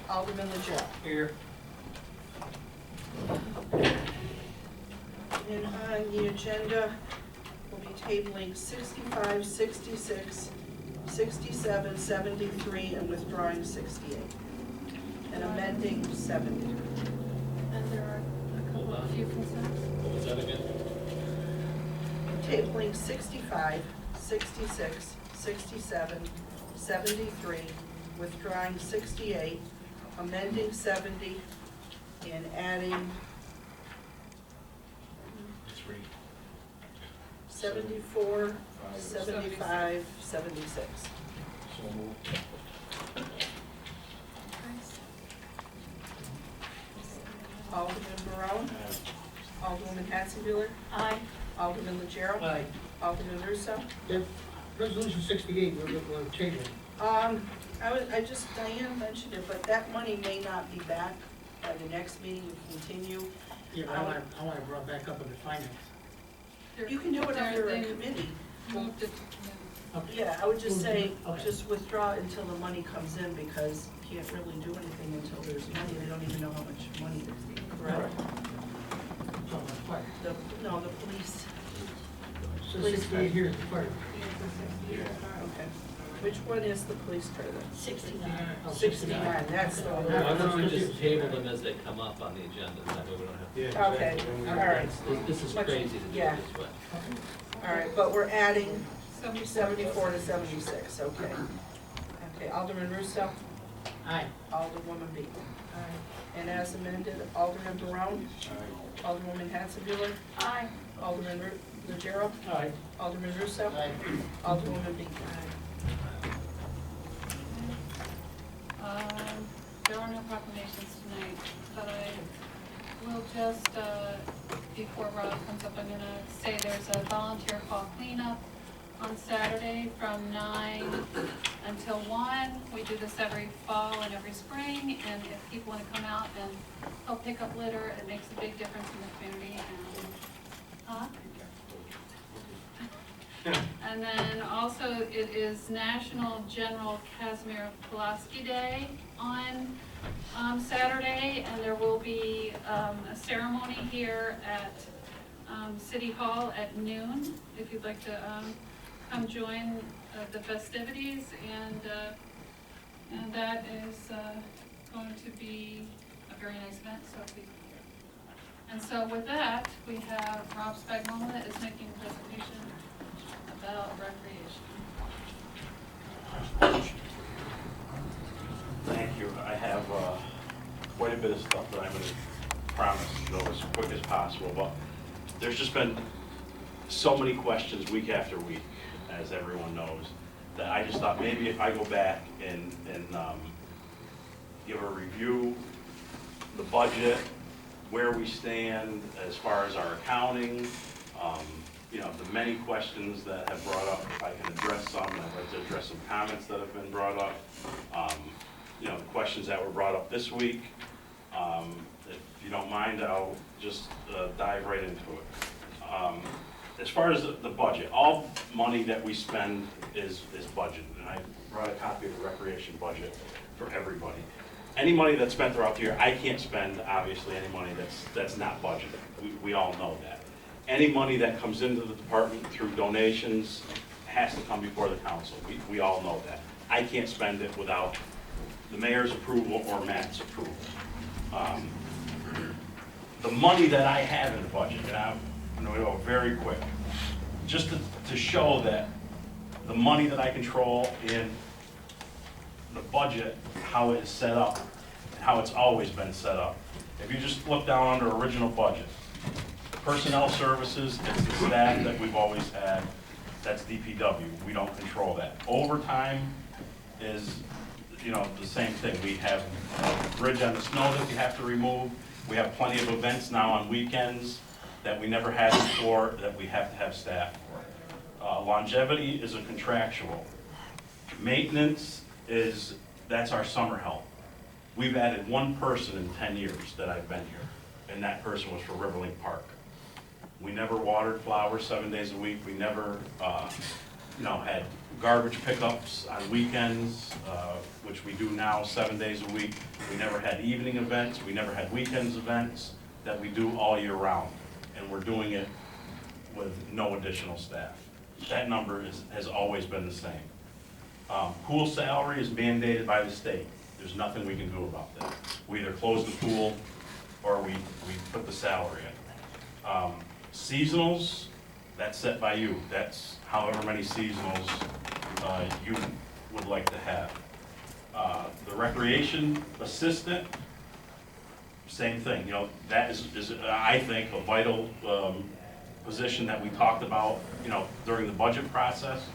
Alderman Legere. Here. And on the agenda, we'll be tabling 65, 66, 67, 73, and withdrawing 68. And amending 70. And there are a few consents. What was that again? Tabling 65, 66, 67, 73, withdrawing 68, amending 70, and adding 74, 75, 76. So moved. Alderman Barone. Alderwoman Hatzenbuehler. Aye. Alderman Legere. Aye. Alderman Russo. That resolution 68, we're tabling. Diane mentioned it, but that money may not be back by the next meeting. We continue. Yeah, but I want it brought back up under finance. You can do it under a committee. Moved it. Okay. Yeah, I would just say, Okay. just withdraw until the money comes in, because you can't really do anything until there's money. They don't even know how much money there's, correct? So, fire. No, the police. So Please, 68 here is the fire. Okay. Which one is the police car then? 69. Oh, 69, that's the one. Why don't we just table them as they come up on the agenda, that way we don't have to. Okay, all right, This is Much- crazy to do yeah. it this way. all right, but we're adding 74 74 to 76, okay. Okay, Alderman Russo, Aye. Alderwoman Beaton. And as amended, Alderman Barone, Alderwoman Hatzenbuehler, Aye. Alderman Legere, Aye. Alderman Russo, Aye. Alderwoman Beaton. There are no proclamations tonight, but I will just, before Rob comes up, I'm gonna say there's a volunteer call cleanup on Saturday from 9 until 1. We do this every fall and every spring, and if people wanna come out and help pick up litter, it makes a big difference in the community. And then also, it is National General Casimir Pulaski Day on Saturday, and there will be a ceremony here at City Hall at noon, if you'd like to come join the festivities, and that is going to be a very nice event, so please be here. And so with that, we have Rob Spagnola that is making a presentation about recreation. Thank you. I have quite a bit of stuff that I'm going to promise to go as quick as possible, but there's just been so many questions week after week, as everyone knows, that I just thought maybe if I go back and give a review, the budget, where we stand as far as our accounting, you know, the many questions that have brought up, if I can address some, and I'd like to address some comments that have been brought up. You know, the questions that were brought up this week. If you don't mind, I'll just dive right into it. As far as the budget, all money that we spend is budgeted, and I brought a copy of the recreation budget for everybody. Any money that's spent throughout the year, I can't spend, obviously, any money that's not budgeted. We all know that. Any money that comes into the department through donations has to come before the council. We all know that. I can't spend it without the mayor's approval or Matt's approval. The money that I have in the budget, and I'm going to go very quick, just to show that the money that I control in the budget, how it is set up, and how it's always been set up. If you just look down under original budget, personnel services, it's the staff that we've always had. That's DPW. We don't control that. Overtime is, you know, the same thing. We have a bridge on the snow that you have to remove. We have plenty of events now on weekends that we never had before that we have to have staff for. Longevity is a contractual. Maintenance that's our summer help. We've added one person in 10 years that I've been here, and that person was for Riverlink Park. We never watered flowers 7 days a week. We never had garbage pickups on weekends, which we do now 7 days a week. We never had evening events, we never had weekends events that we do all year round. And we're doing it with no additional staff. That number has always been the same. Pool salary is mandated by the state. There's nothing we can do about that. We either close the pool or we put the salary in. Seasonals, that's set by you. That's however many seasonals you would like to have. The recreation assistant, same thing. That is I think, a vital position that we talked about, during the budget process.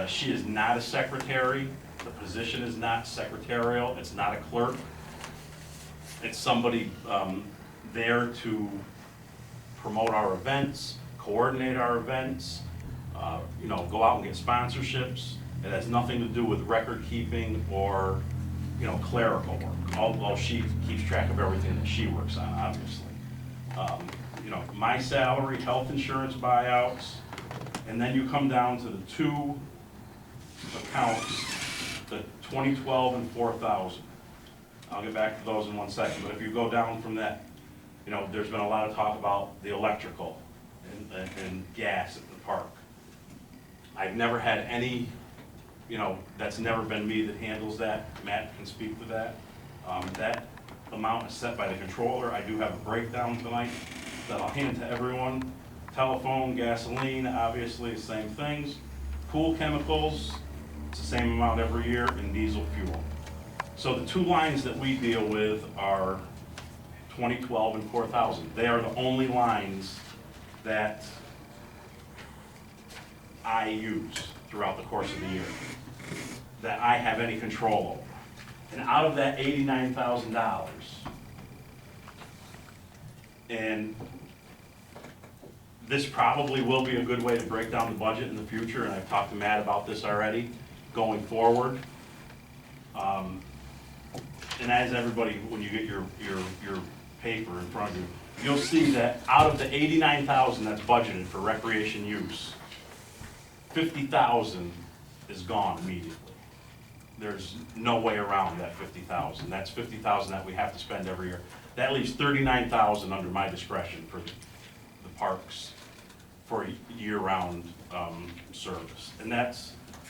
She is not a secretary. The position is not secretarial. It's not a clerk. It's somebody there to promote our events, coordinate our events, go out and get sponsorships. It has nothing to do with record keeping or, clerical work, although she keeps track of everything that she works on, obviously. My salary, health insurance buyouts, and then you come down to the two accounts, the 2012 and 4,000. I'll get back to those in 1 second, but if you go down from that, there's been a lot of talk about the electrical and gas at the park. I've never had any, that's never been me that handles that. Matt can speak to that. That amount is set by the controller. I do have a breakdown tonight that I'll hand to everyone. Telephone, gasoline, obviously the same things. Pool chemicals, it's the same amount every year, and diesel fuel. So the two lines that we deal with are 2012 and 4,000. They are the only lines that I use throughout the course of the year, that I have any control over. And out of that $89,000, and this probably will be a good way to break down the budget in the future, and I've talked to Matt about this already, going forward. And as everybody, when you get your paper in front of you, you'll see that out of the $89,000 that's budgeted for recreation use, $50,000 is gone immediately. There's no way around that $50,000. That's $50,000 that we have to spend every year. That leaves $39,000 under my discretion for the parks for year-round service. And that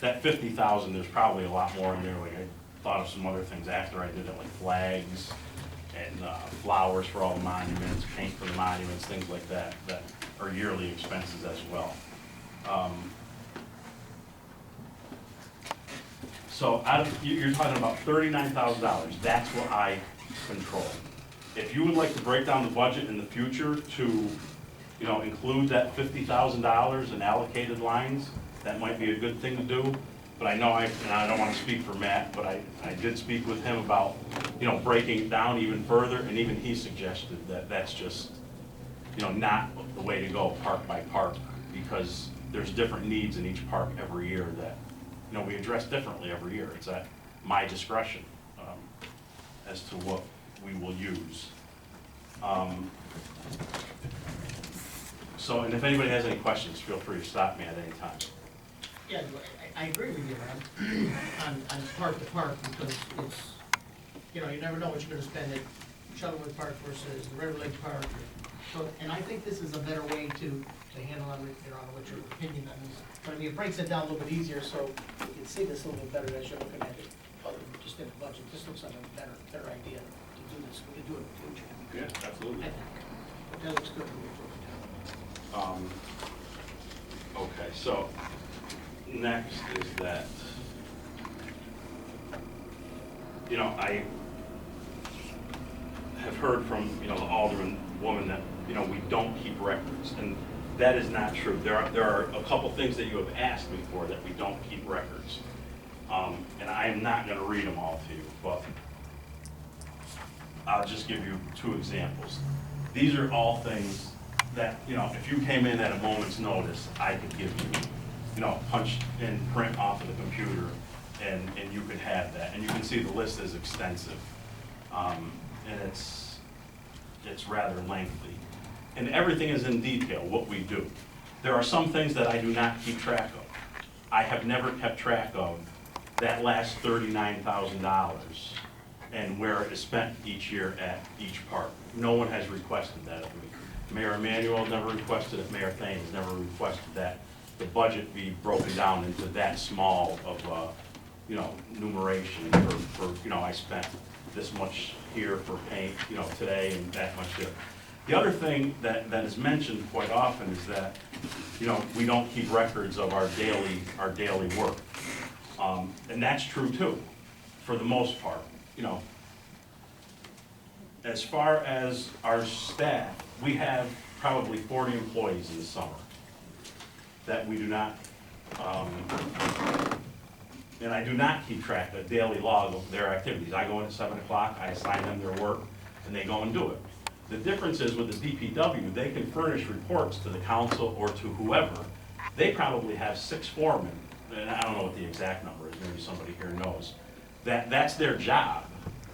$50,000, there's probably a lot more in there. Like, I thought of some other things after I did it, like flags and flowers for all the monuments, paint for the monuments, things like that, that are yearly expenses as well. So you're talking about $39,000. That's what I control. If you would like to break down the budget in the future to, include that $50,000 in allocated lines, that might be a good thing to do. But I know and I don't want to speak for Matt, but I did speak with him about, breaking it down even further, and even he suggested that that's just, not the way to go park by park, because there's different needs in each park every year that, we address differently every year. It's at my discretion as to what we will use. So, and if anybody has any questions, feel free to stop me at any time. Yeah, I agree with you, man, on park to park, because it's, you never know what you're gonna spend at Shuttleworth Park versus the River Lake Park. So, and I think this is a better way to handle it, what your opinion on this. But I mean, it breaks it down a little bit easier, so you can see this a little bit better as you're looking at it, other than just in the budget. This looks like a better idea to do this. We can do it in the future. Yeah, absolutely. I think. That looks good. Okay, so next is that, I have heard from, the alderman woman that, we don't keep records, and that is not true. There are a couple things that you have asked me for that we don't keep records. And I am not gonna read them all to you, but I'll just give you 2 examples. These are all things that, if you came in at a moment's notice, I could give you, punch and print off of the computer, and you could have that. And you can see the list is extensive. And it's rather lengthy. And everything is in detail, what we do. There are some things that I do not keep track of. I have never kept track of that last $39,000 and where it is spent each year at each park. No one has requested that of me. Mayor Emanuel never requested it, Mayor Thane has never requested that the budget be broken down into that small of, numeration for, I spent this much here for paint, today and that much there. The other thing that is mentioned quite often is that, we don't keep records of our daily work. And that's true too, for the most part, As far as our staff, we have probably 40 employees in the summer that we do not, and I do not keep track of a daily log of their activities. I go in at 7 o'clock, I assign them their work, and they go and do it. The difference is with the DPW, they can furnish reports to the council or to whoever. They probably have 6 foremen, and I don't know what the exact number is, maybe somebody here knows. That's their job,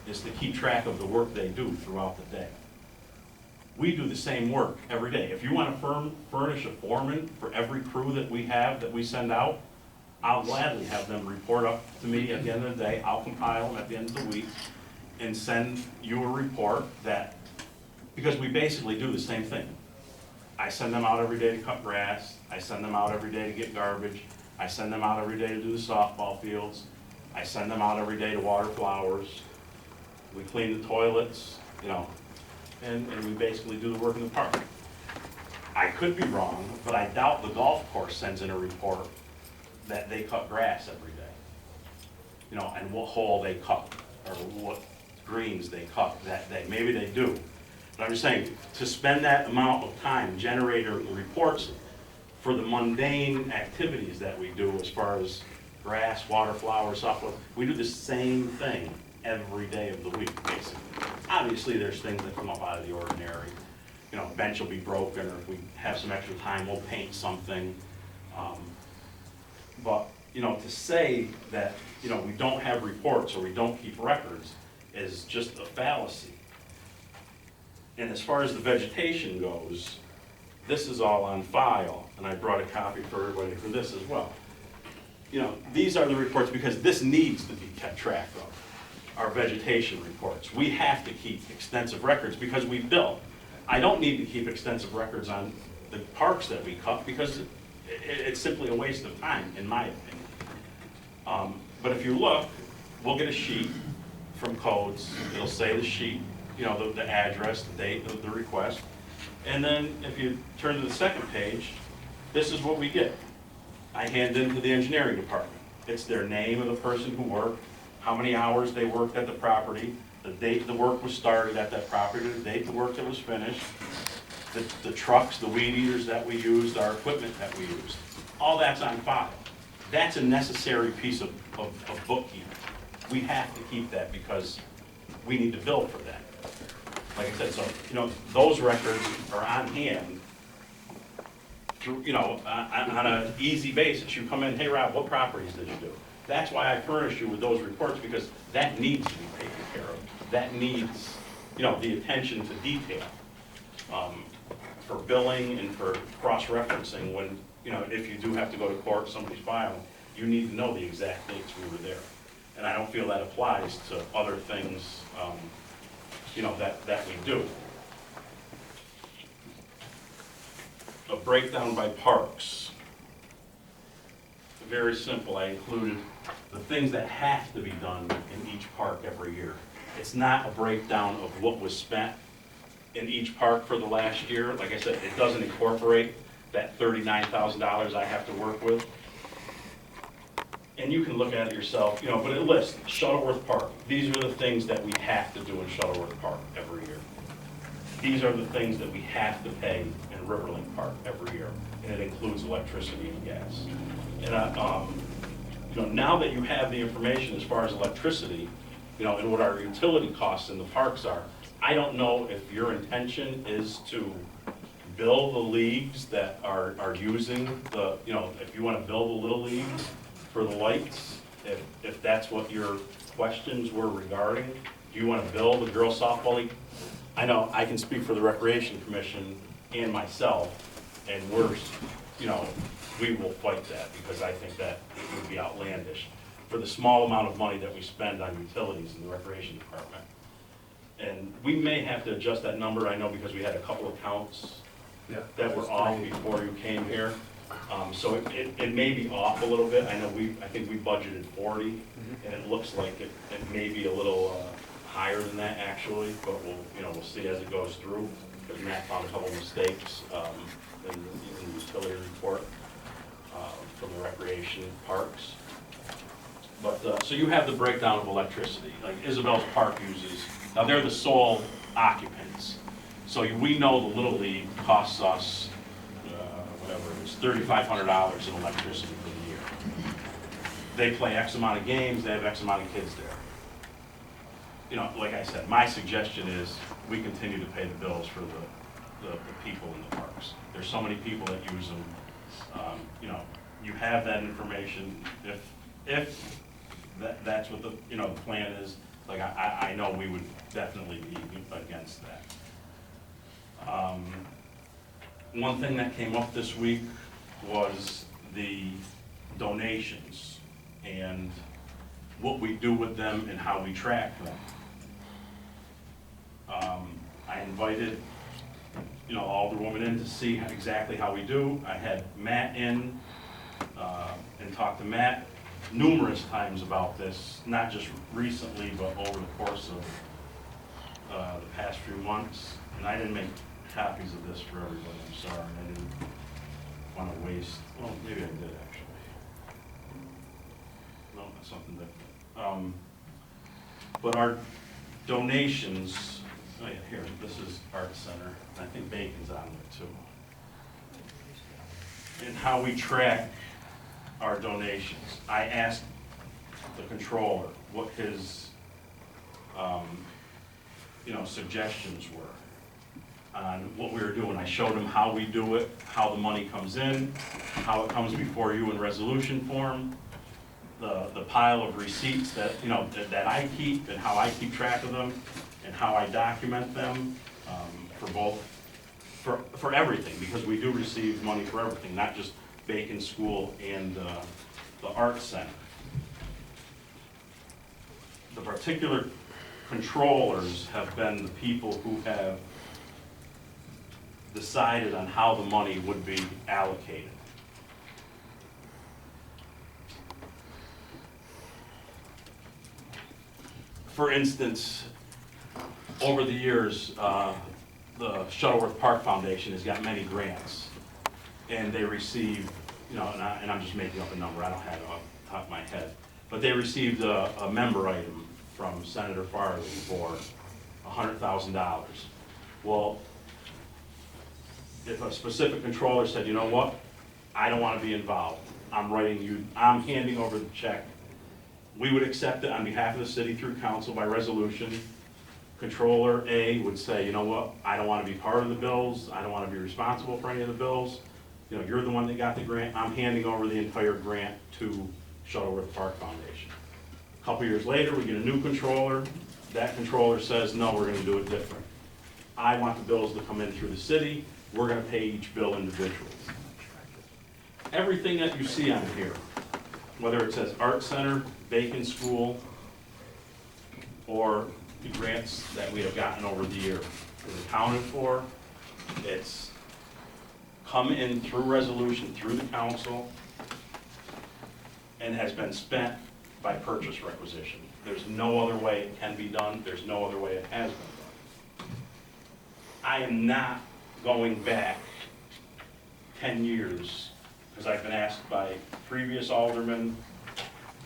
is to keep track of the work they do throughout the day. We do the same work every day. If you want to furnish a foreman for every crew that we have, that we send out, I'll gladly have them report up to me at the end of the day. I'll compile them at the end of the week and send you a report that, because we basically do the same thing. I send them out every day to cut grass. I send them out every day to get garbage. I send them out every day to do the softball fields. I send them out every day to water flowers. We clean the toilets, and we basically do the work in the park. I could be wrong, but I doubt the golf course sends in a report that they cut grass every day. And what hole they cut, or what greens they cut that day. Maybe they do. But I'm just saying, to spend that amount of time generating reports for the mundane activities that we do as far as grass, water, flowers, softball, we do the same thing every day of the week, basically. Obviously, there's things that come up out of the ordinary. A bench will be broken, or if we have some extra time, we'll paint something. But, to say that, we don't have reports or we don't keep records is just a fallacy. And as far as the vegetation goes, this is all on file, and I brought a copy for everybody for this as well. These are the reports because this needs to be kept track of, our vegetation reports. We have to keep extensive records because we build. I don't need to keep extensive records on the parks that we cut because it's simply a waste of time, in my opinion. But if you look, we'll get a sheet from codes. It'll say the sheet, the address, the date of the request. And then if you turn to the second page, this is what we get. I hand in to the engineering department. It's their name of the person who worked, how many hours they worked at the property, the date the work was started at that property, the date the work that was finished, the trucks, the weed eaters that we used, our equipment that we used. All that's on file. That's a necessary piece of bookkeeping. We have to keep that because we need to bill for that. Like I said, so, those records are on hand through, on an easy basis. You come in, hey Rob, what properties did you do? That's why I furnish you with those reports, because that needs to be taken care of. That needs, the attention to detail for billing and for cross-referencing when, if you do have to go to court, somebody's filing, you need to know the exact dates we were there. And I don't feel that applies to other things, that we do. A breakdown by parks. Very simple. I included the things that have to be done in each park every year. It's not a breakdown of what was spent in each park for the last year. Like I said, it doesn't incorporate that $39,000 I have to work with. And you can look at it yourself, but it lists Shuttleworth Park. These are the things that we have to do in Shuttleworth Park every year. These are the things that we have to pay in Riverlink Park every year, and it includes electricity and gas. And now that you have the information as far as electricity, and what our utility costs in the parks are, I don't know if your intention is to bill the leagues that are using the, if you want to bill the little leagues for the lights, if that's what your questions were regarding. Do you want to bill the girls softball league? I know I can speak for the Recreation Commission and myself. And we're, you know, we will fight that, because I think that it would be outlandish for the small amount of money that we spend on utilities in the recreation department. And we may have to adjust that number, I know, because we had a couple of counts that were off before you came here. So it may be off a little bit. I know I think we budgeted 40, and it looks like it may be a little higher than that actually, but we'll see as it goes through, because Matt found a couple of mistakes in the utility report from the recreation parks. But, so you have the breakdown of electricity, like Isabel's Park uses, now they're the sole occupants. So we know the Little League costs us, whatever it is, $3,500 in electricity for the year. They play X amount of games, they have X amount of kids there. You know, like I said, my suggestion is we continue to pay the bills for the people in the parks. There's so many people that use them. You know, you have that information. If that's what the plan is, like I know we would definitely be against that. One thing that came up this week was the donations and what we do with them and how we track them. I invited, Alderwoman in to see exactly how we do. I had Matt in and talked to Matt numerous times about this, not just recently, but over the course of the past few months. And I didn't make copies of this for everybody, I'm sorry. I didn't want to waste, well, maybe I did actually. No, that's something different. But our donations, oh yeah, here, this is Art Center. I think Bacon's on there too. And how we track our donations. I asked the controller what his, suggestions were on what we were doing. I showed him how we do it, how the money comes in, how it comes before you in resolution form, the pile of receipts that, that I keep and how I keep track of them and how I document them for everything, because we do receive money for everything, not just Bacon School and the Art Center. The particular controllers have been the people who have decided on how the money would be allocated. For instance, over the years, the Shuttleworth Park Foundation has got many grants, and they receive, and I'm just making up a number, I don't have it off the top of my head, but they received a member item from Senator Farley for $100,000. Well, if a specific controller said, you know what, I don't want to be involved, I'm handing over the check, we would accept it on behalf of the city through council by resolution. Controller A would say, you know what, I don't want to be part of the bills, I don't want to be responsible for any of the bills. You're the one that got the grant, I'm handing over the entire grant to Shuttleworth Park Foundation. A couple years later, we get a new controller. That controller says, no, we're going to do it different. I want the bills to come in through the city, we're going to pay each bill individually. Everything that you see on here, whether it says Art Center, Bacon School, or the grants that we have gotten over the year, is accounted for. It's come in through resolution, through the council, and has been spent by purchase requisition. There's no other way it can be done. There's no other way it has been done. I am not going back 10 years, because I've been asked by previous aldermen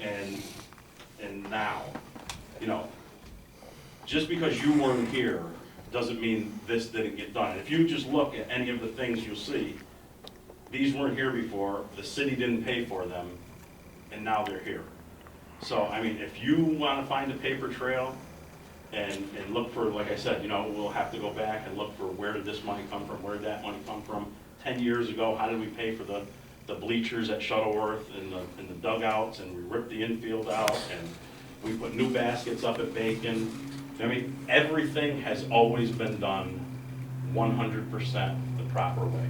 and now, just because you weren't here doesn't mean this didn't get done. If you just look at any of the things you'll see, these weren't here before, the city didn't pay for them, and now they're here. So, if you want to find a paper trail and look for, like I said, we'll have to go back and look for where did this money come from, where did that money come from? 10 years ago, how did we pay for the bleachers at Shuttleworth and the dugouts, and we ripped the infield out, and we put new baskets up at Bacon. Everything has always been done 100% the proper way.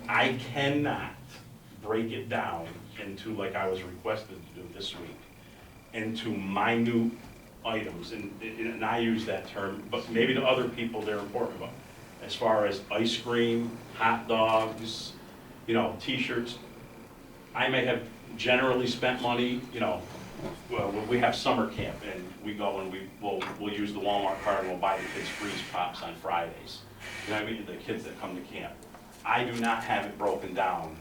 I cannot break it down into, like I was requested to do this week, into minute items, and I use that term, but maybe to other people they're important, but as far as ice cream, hot dogs, you know, t-shirts, I may have generally spent money, you know, well, we have summer camp, and we go and we'll use the Walmart card, and we'll buy the kids freeze pops on Fridays. You know what I mean, the kids that come to camp. I do not have it broken down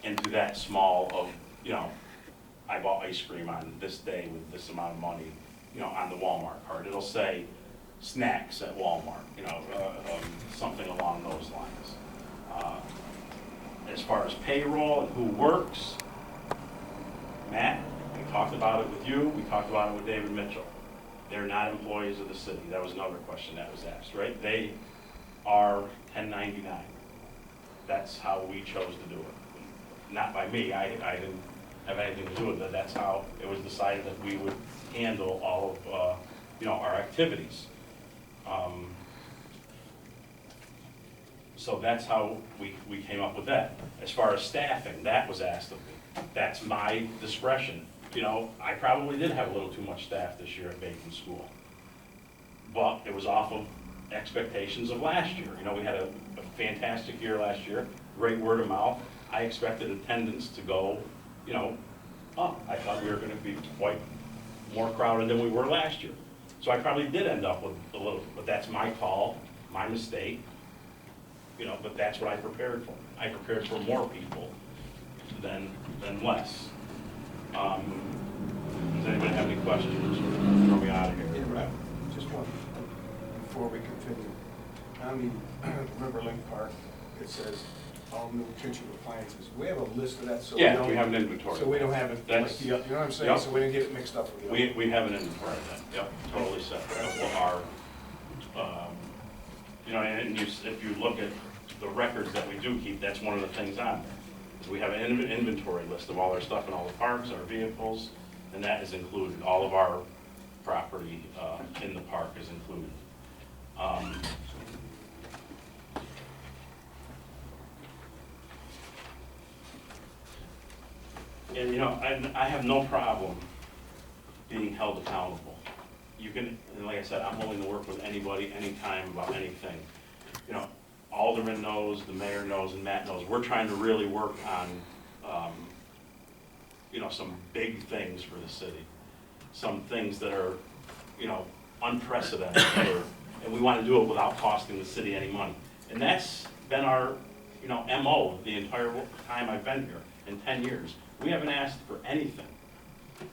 into that small of, you know, I bought ice cream on this day with this amount of money, you know, on the Walmart card. It'll say snacks at Walmart, you know, something along those lines. As far as payroll and who works, Matt, we talked about it with you, we talked about it with David Mitchell. They're not employees of the city. That was another question that was asked, right? They are 1099. That's how we chose to do it. Not by me, I didn't have anything to do with it. That's how it was decided that we would handle all of, you know, our activities. So that's how we came up with that. As far as staffing, that was asked of me. That's my discretion. You know, I probably did have a little too much staff this year at Bacon School. But it was off of expectations of last year. You know, we had a fantastic year last year, great word of mouth. I expected attendance to go, you know, up. I thought we were gonna be quite more crowded than we were last year. So I probably did end up with a little, but that's my call, my mistake. You know, but that's what I prepared for. I prepared for more people than less. Does anybody have any questions? Throw me out of here. Interrupt, just one, before we continue. On the Riverlink Park, it says all new kitchen appliances. We have a list of that, so we Yeah, don't. we have an inventory. So we don't have it, like, That's- you know what I'm saying? Yep. So we didn't get it mixed up with the other. We have an inventory of that, yep, totally separate of what our, you know, and if you look at the records that we do keep, that's one of the things on there. Is we have an inventory list of all our stuff in all the parks, our vehicles, and that is included. All of our property in the park is included. And you know, I have no problem being held accountable. You can, and like I said, I'm willing to work with anybody, anytime, about anything. You know, Alderman knows, the mayor knows, and Matt knows. We're trying to really work on, you know, some big things for the city. Some things that are, you know, unprecedented, and we want to do it without costing the city any money. And that's been our, you know, MO the entire time I've been here, in 10 years. We haven't asked for anything.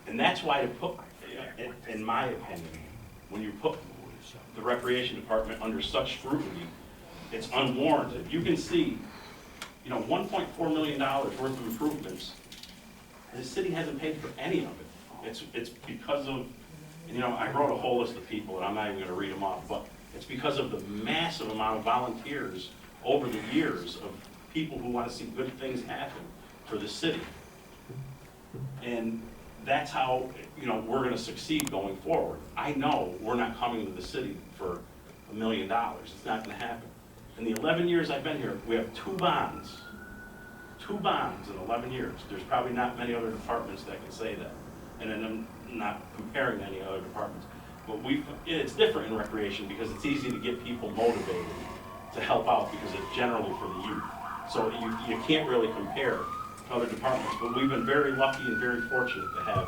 And that's why to put, in my opinion, when you put the recreation department under such scrutiny, it's unwarranted. You can see, you know, $1.4 million worth of improvements. The city hasn't paid for any of it. It's because of, you know, I wrote a whole list of people, and I'm not even gonna read them off, but it's because of the massive amount of volunteers over the years of people who wanna see good things happen for the city. And that's how, you know, we're gonna succeed going forward. I know we're not coming to the city for $1 million. It's not gonna happen. In the 11 years I've been here, we have two bonds in 11 years. There's probably not many other departments that can say that. And then I'm not comparing any other departments. But it's different in recreation because it's easy to get people motivated to help out because it's generally for the youth. So you can't really compare other departments, but we've been very lucky and very fortunate to have,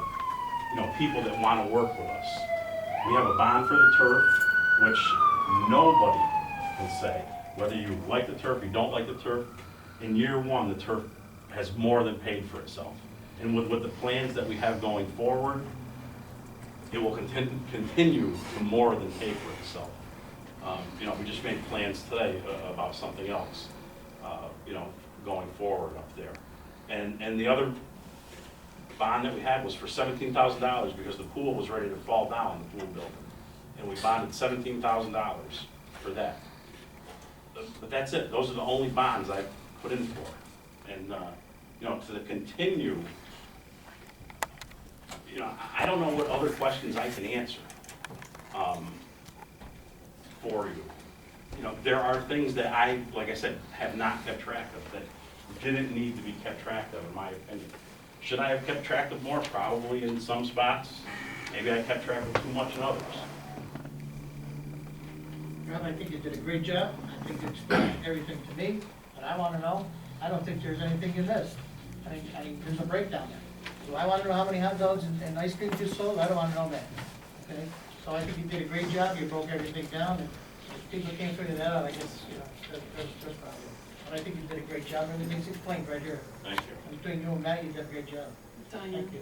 you know, people that want to work with us. We have a bond for the turf, which nobody can say, whether you like the turf, you don't like the turf. In year one, the turf has more than paid for itself. And with the plans that we have going forward, it will continue to more than pay for itself. You know, we just made plans today about something else, you know, going forward up there. And the other bond that we had was for $17,000 because the pool was ready to fall down, the pool building. And we bonded $17,000 for that. But that's it. Those are the only bonds I've put in for. And, you know, to continue, you know, I don't know what other questions I can answer for you. You know, there are things that I, like I said, have not kept track of that didn't need to be kept track of, in my opinion. Should I have kept track of more? Probably in some spots. Maybe I kept track of too much in others. Rob, I think you did a great job. I think you explained everything to me, but I wanna know, I don't think there's anything you missed. There's a breakdown there. So I wanna know how many hot dogs and ice cream you sold, I don't wanna know that, okay? So I think you did a great job, you broke everything down, and if people can't figure that out, I guess, you know, that's probably. But I think you did a great job, everything's explained right here. Thank you. Between you and Matt, you did a great job. Diane. Thank you.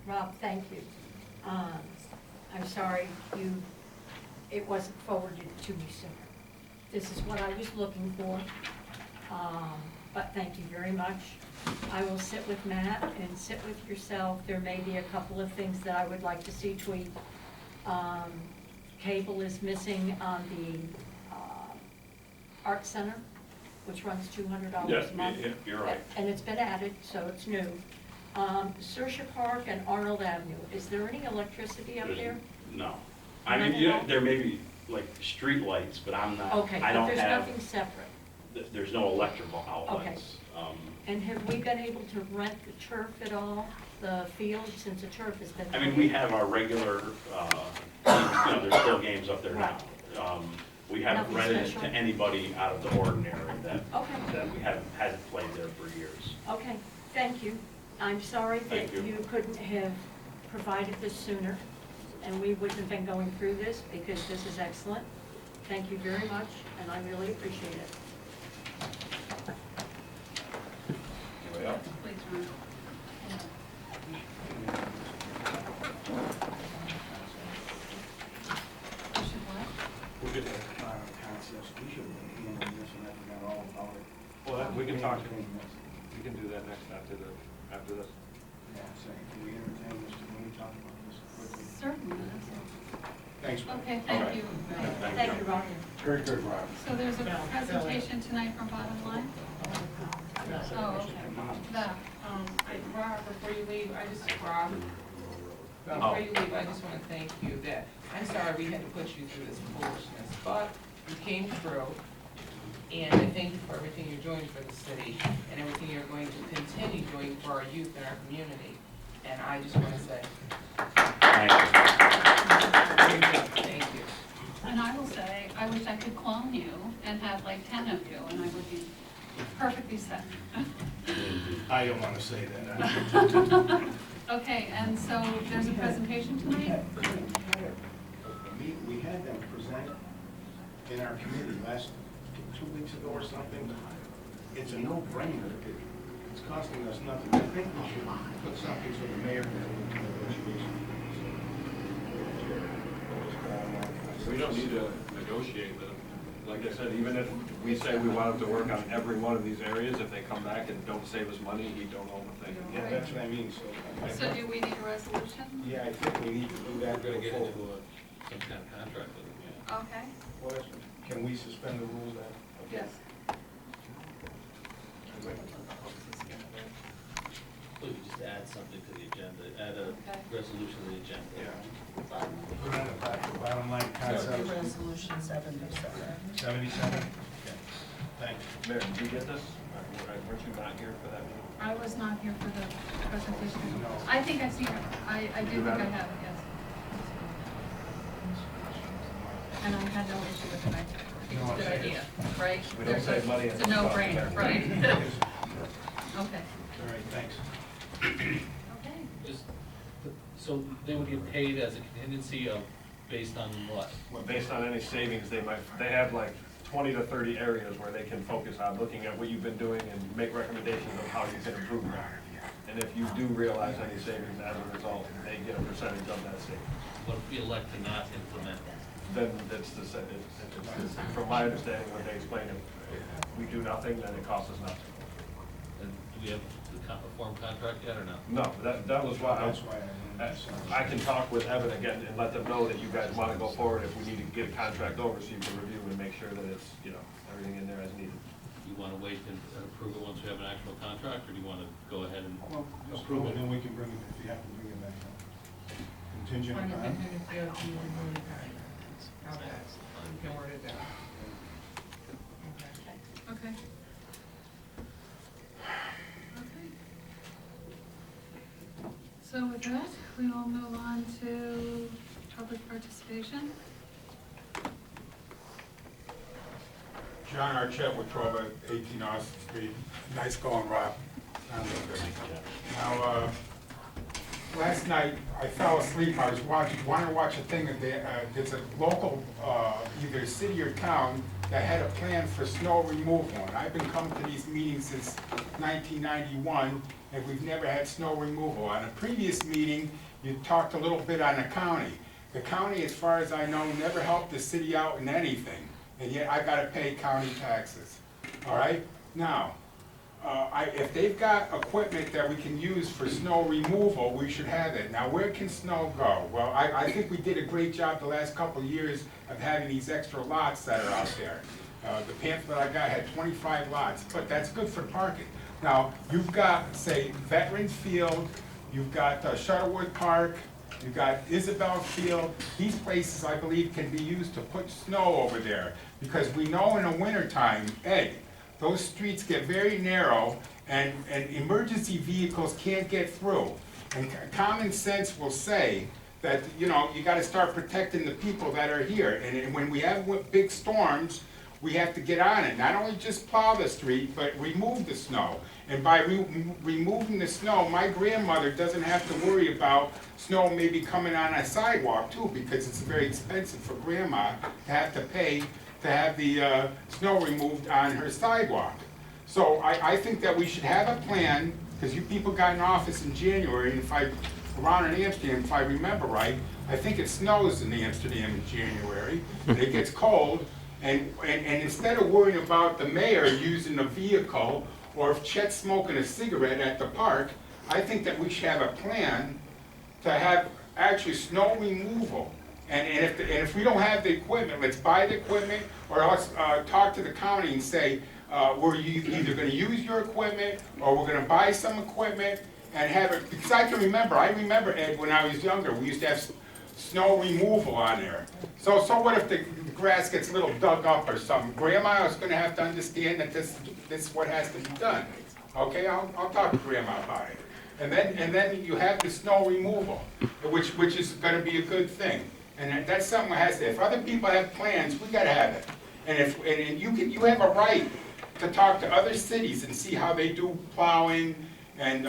Rob, thank you. I'm sorry it wasn't forwarded to me sooner. This is what I was looking for, but thank you very much. I will sit with Matt and sit with yourself. There may be a couple of things that I would like to see tweaked. Cable is missing on the Art Center, which runs $200 a month. Yeah, you're right. And it's been added, so it's new. Saoirse Park and Arnold Avenue, is there any electricity up there? No. I mean, None at yeah, all? there may be like street lights, but I'm not, Okay, I but don't there's have, nothing separate. there's no electrical outlets. And have we been able to rent the turf at all, the field, since the turf has been? I mean, we have our regular, there's still games up there now. We haven't Nothing rented it special? to anybody out of the ordinary that Okay, we hasn't played there for years. okay, thank you. I'm sorry that Thank you. you couldn't have provided this sooner, and we wouldn't have been going through this, because this is excellent. Thank you very much, and I really appreciate it. Anybody else? Please, Ron. You should what? We're good. Concepts, we should have been handling this and I forgot all about it. Well, we can talk, we can do that next after this. Yeah, I'm saying, can we entertain this, can we talk about this quickly? Certainly. Thanks, Mike. Okay, All right. thank you. Thank you, Roger. Very good, Rob. So there's a presentation tonight from Bottom Line? Oh, okay. That, Rob, before you leave, Rob, Oh. before you leave, I just wanna thank you that, I'm sorry we had to put you through this foolishness, but you came through, and I thank you for everything you're doing for the city, and everything you're going to continue doing for our youth and our community, and I just wanna say, Thank you. great job, thank you. and I will say, I wish I could clone you and have like 10 of you, and I would be perfectly set. I don't wanna say that. Okay, and so there's a presentation tonight? We had them present in our committee last, 2 weeks ago or something. It's a no-brainer. It's costing us nothing. I think we should put something so the mayor can look into negotiation. We don't need to negotiate them. Like I said, even if we say we want them to work on every one of these areas, if they come back and don't save us money, he don't own the thing. Yeah, that's what I mean, so. So do we need a resolution? Yeah, I think we need to do that. We're gonna get before- into some kind of contract with them, yeah. Okay, Question, can we suspend the rules then? yes. We could just add something to the agenda, add a Okay. resolution to the agenda. Yeah. Put that back to bottom line concept. Resolution 77. 77? Okay. Thanks. Mayor, did you get this? Weren't you not here for that meeting? I was not here for the presentation. No. I think I've seen it. I do think I have it, yes. And I had no issue with it. I think it's a good idea, right? We don't save money. It's a no-brainer, right? Okay. All right, thanks. Okay. Just, so they would get paid as a contingency of, based on what? Well, based on any savings, they have like 20 to 30 areas where they can focus on looking at what you've been doing and make recommendations of how you can improve that. And if you do realize any savings as a result, they get a percentage of that savings. What if we elect to not implement? Then it's the same, from my understanding, what they explained, if we do nothing, then it costs us nothing. And do we have a form contract yet or not? No, that was why That's why I can talk with Evan again and let them know that you guys want to go forward if we need to get a contract over so you can review and make sure that it's, everything in there as needed. Do you want to wait and approve it once we have an actual contract, or do you want to go ahead and? Well, approve it, then we can bring it, if you have to bring it back. Contingent Find a upon. minute, yeah, you remove the contract. Okay, you can word it down. Okay. Okay. good. We will move on to public participation. John Archett with 1218 Austin Street. Nice going, Rob. Now, last night, I fell asleep. I was wanting to watch a thing that there's a local, either city or town, that had a plan for snow removal. And I've been coming to these meetings since 1991, and we've never had snow removal. On a previous meeting, you talked a little bit on the county. The county, as far as I know, never helped the city out in anything, and yet I gotta pay county taxes, all right? Now, if they've got equipment that we can use for snow removal, we should have it. Now, where can snow go? Well, I think we did a great job the last couple of years of having these extra lots that are out there. The pamphlet I got had 25 lots, but that's good for parking. Now, you've got, say, Veterans Field, you've got Shuttleworth Park, you've got Isabel Field. These places, I believe, can be used to put snow over there, because we know in the wintertime, Ed, those streets get very narrow, and emergency vehicles can't get through. And common sense will say that, you know, you gotta start protecting the people that are here. And when we have big storms, we have to get on it. Not only just plow the street, but remove the snow. And by removing the snow, my grandmother doesn't have to worry about snow maybe coming on a sidewalk too, because it's very expensive for grandma to have to pay to have the snow removed on her sidewalk. So I think that we should have a plan, because you people got in office in January, and around in Amsterdam, if I remember right, I think it snows in Amsterdam in January, and it gets cold, and instead of worrying about the mayor using a vehicle, or if Chet's smoking a cigarette at the park, I think that we should have a plan to have actually snow removal. And if we don't have the equipment, let's buy the equipment, or else talk to the county and say, we're either gonna use your equipment, or we're gonna buy some equipment and have it, because I remember, Ed, when I was younger, we used to have snow removal on there. So what if the grass gets a little dug up or something? Grandma is gonna have to understand that this is what has to be done. Okay, I'll talk to Grandma about it. And then you have the snow removal, which is gonna be a good thing. And that's something that has to, if other people have plans, we gotta have it. And you have a right to talk to other cities and see how they do plowing and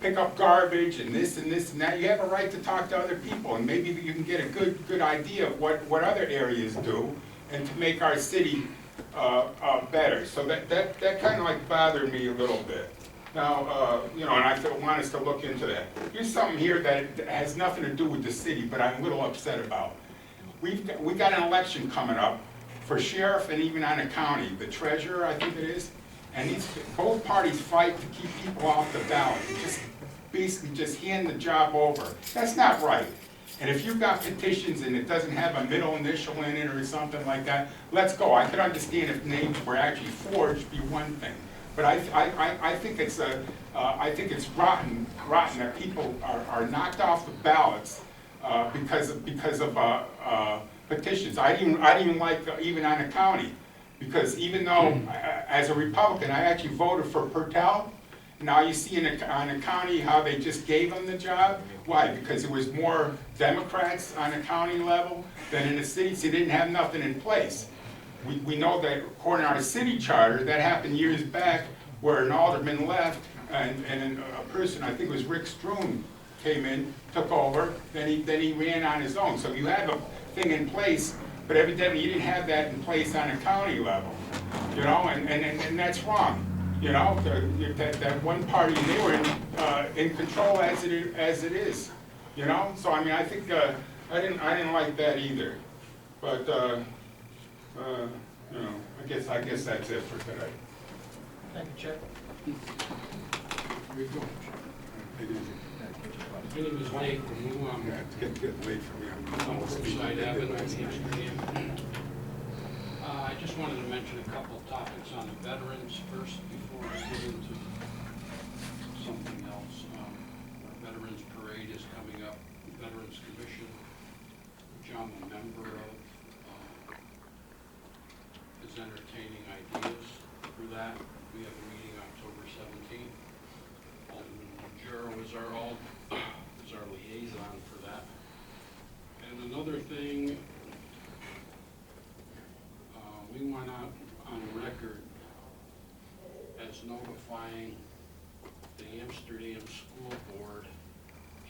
pick up garbage and this and that. You have a right to talk to other people, and maybe you can get a good idea of what other areas do, and to make our city better. So that kind of like bothered me a little bit. Now, you know, and I want us to look into that. Here's something here that has nothing to do with the city, but I'm a little upset about. We got an election coming up for sheriff and even on the county, the treasurer, I think it is. And both parties fight to keep people off the ballot, basically just hand the job over. That's not right. And if you've got petitions and it doesn't have a middle initial in it or something like that, let's go. I could understand if names were actually forged, be one thing. But I think it's rotten that people are knocked off the ballots because of petitions. I didn't even like even on the county, because even though as a Republican I actually voted for Pertel. Now you see on the county how they just gave him the job. Why? Because there was more Democrats on the county level than in the city. So they didn't have nothing in place. We know that according to our city charter, that happened years back, where an alderman left and a person, I think it was Rick Stroom, came in, took over, then he ran on his own. So you have a thing in place, but evidently you didn't have that in place on a county level, you know, and that's wrong. You know, that one party, they were in control as it is, you know. So I mean, I think I didn't like that either, but you know, I guess that's it for today. Thank you, Chet. How you doing? My name is Nate Ramu. I'm Yeah, it's getting late for me. on Brookside Avenue in Amsterdam. I just wanted to mention a couple of topics on the veterans first before I get into something else. Our Veterans Parade is coming up, Veterans Commission, which I'm a member of, is entertaining ideas for that. We have a meeting October 17th. Alderman Jero is our as our liaison for that. And another thing, we went out on record as notifying the Amsterdam School Board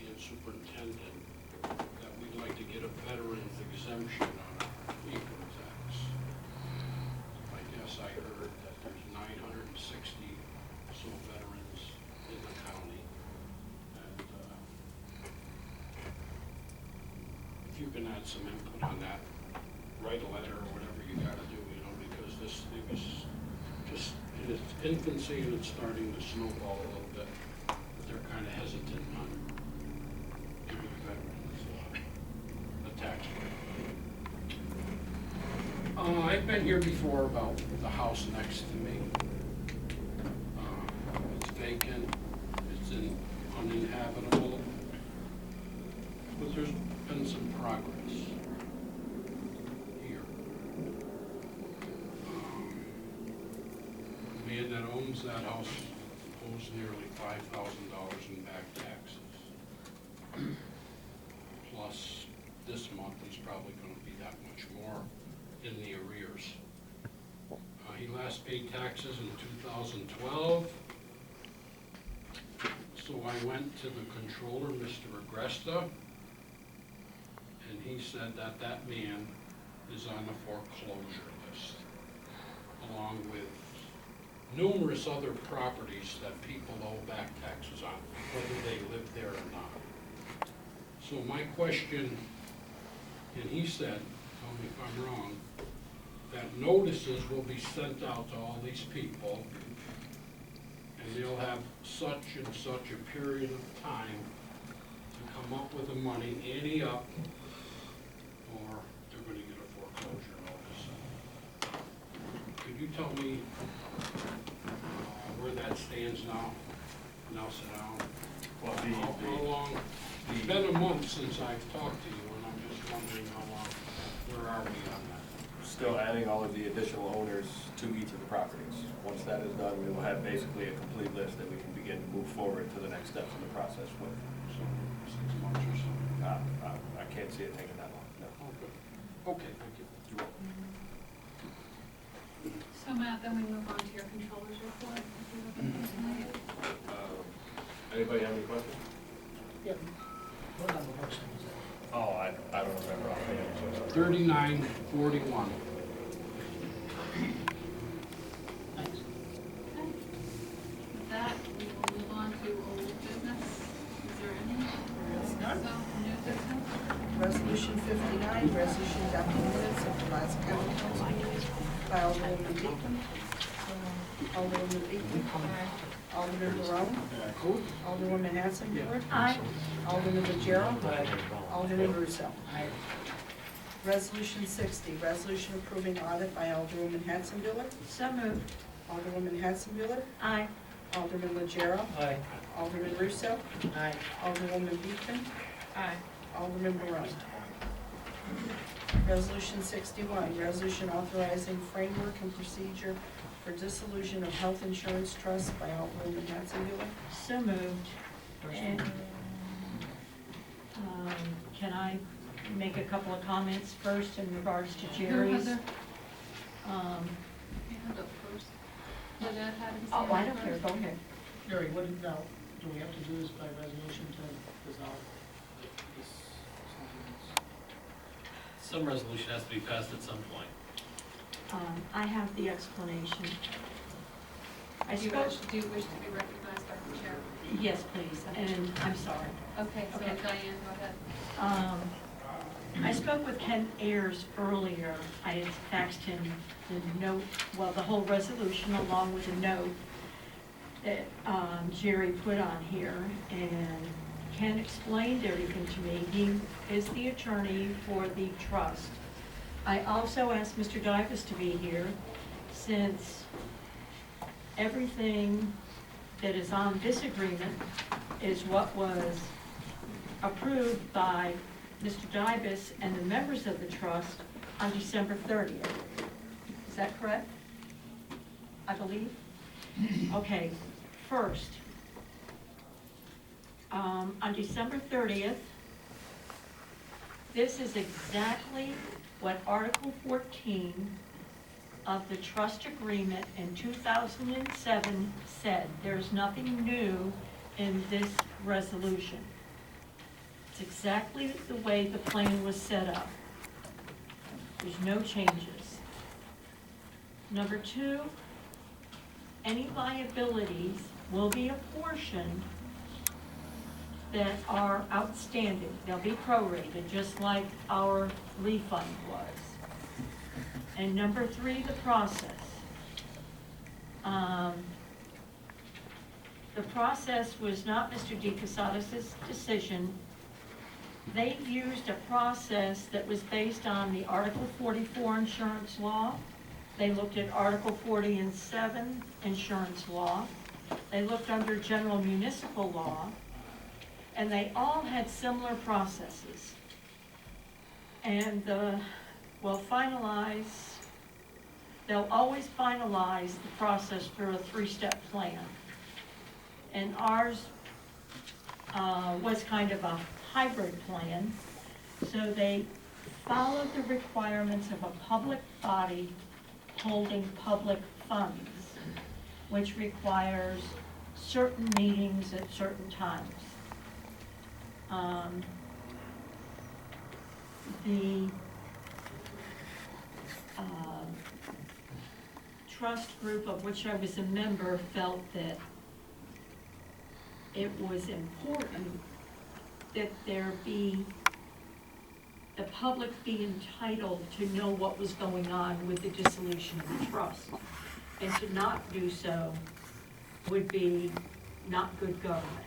and superintendent that we'd like to get a veteran's exemption on our vehicle tax. I guess I heard that there's 960 so veterans in the county. And if you can add some input on that, write a letter or whatever you gotta do, you know, because this thing is just in its infancy and it's starting to snowball a little bit. But they're kind of hesitant on giving veterans a tax break. I've been here before about the house next to me. It's vacant, it's uninhabitable, but there's been some progress here. The man that owns that house owes nearly $5,000 in back taxes. Plus, this month, he's probably gonna be that much more in the arrears. He last paid taxes in 2012. So I went to the controller, Mr. Agresta, and he said that that man is on the foreclosure list, along with numerous other properties that people owe back taxes on, whether they live there or not. So my question, and he said, tell me if I'm wrong, that notices will be sent out to all these people, and they'll have such and such a period of time to come up with the money, ante up, or they're gonna get a foreclosure notice. Could you tell me where that stands now? Now sit down. Well, How long? It's been a month since I've talked to you, and I'm just wondering how long, where are we on that? Still adding all of the additional owners to each of the properties. Once that is done, we will have basically a complete list that we can begin to move forward to the next steps in the process with. So, 6 months or so? I can't see it taking that long, no. Oh, good. Okay, thank you. You're welcome. So Matt, then we move on to your controller's report. If you look at this tonight. Anybody have any questions? Yeah. What number of books is that? Oh, I don't remember offhand. 3941. Thanks. Okay. With that, we will move on to old business. Is there any? So, new business? Resolution 59, resolution adopting minutes of the last county council meeting by Alderwoman Beacon. Alderwoman Beacon. Alderman Barone. Alderwoman Hatzenberg. Aye. Alderman Legero. Alderman Russo. Resolution 60, resolution approving audit by Alderwoman Hatzenbuehler. So moved. Alderwoman Hatzenbuehler. Aye. Alderman Legero. Aye. Alderman Russo. Aye. Alderwoman Beacon. Aye. Alderman Barone. Resolution 61, resolution authorizing framework and procedure for dissolution of health insurance trust by Alderwoman Hatzenbuehler. So moved. And, can I make a couple of comments first in regards to Jerry's? Heather. Um, You have to first. Did Ed have his oh, hand I don't care, first? go ahead. Jerry, what did, now, do we have to do this by resolution to dissolve this? Some resolution has to be passed at some point. I have the explanation. I Do you spoke, wish to be recognized, Dr. Chair? yes, please, and I'm sorry. Okay, so Okay. Diane, go ahead. I spoke with Ken Ayers earlier. I had faxed him the note, well, the whole resolution along with a note that Jerry put on here, and Ken explained everything to me. He is the attorney for the trust. I also asked Mr. Divas to be here, since everything that is on this agreement is what was approved by Mr. Divas and the members of the trust on December 30th. Is that correct? I believe? Okay, first, On December 30th, this is exactly what Article 14 of the trust agreement in 2007 said. There's nothing new in this resolution. It's exactly the way the plan was set up. There's no changes. Number 2, any liabilities will be apportioned that are outstanding. They'll be prorated, just like our refund was. And number 3, the process. The process was not Mr. DeCasadas' decision. They used a process that was based on the Article 44 insurance law. They looked at Article 40 and 7 insurance law. They looked under general municipal law, and they all had similar processes. And they'll always finalize the process through a 3-step plan. And ours was kind of a hybrid plan, so they followed the requirements of a public body holding public funds, which requires certain meetings at certain times. The trust group of which I was a member felt that it was important that the public be entitled to know what was going on with the dissolution of the trust. And to not do so would be not good government.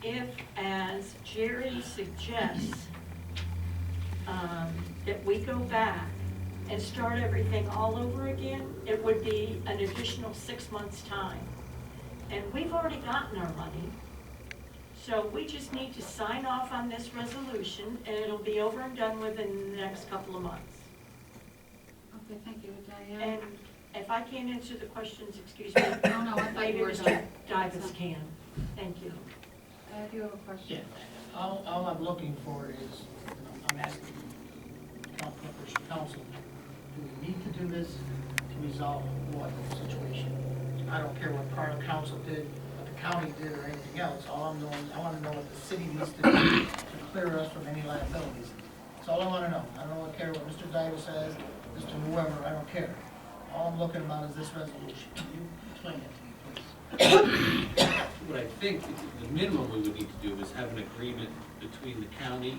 If, as Jerry suggests, that we go back and start everything all over again, it would be an additional 6 months' time. And we've already gotten our money, so we just need to sign off on this resolution, and it'll be over and done with in the next couple of months. Okay, thank you, Diane. And if I can't answer the questions, excuse me. No, I thought Maybe you were Mr. done. Davis can. Thank you. Do you have a question? Yeah, all I'm looking for is, I'm asking Corporation Council, do we need to do this to resolve what situation? I don't care what part of council did, what the county did, or anything else. All I'm doing, I want to know what the city needs to do to clear us from any liabilities. That's all I want to know. I don't care what Mr. Davis says, Mr. Whoever, I don't care. All I'm looking about is this resolution. Can you explain it to me, please? What I think the minimum we would need to do is have an agreement between the county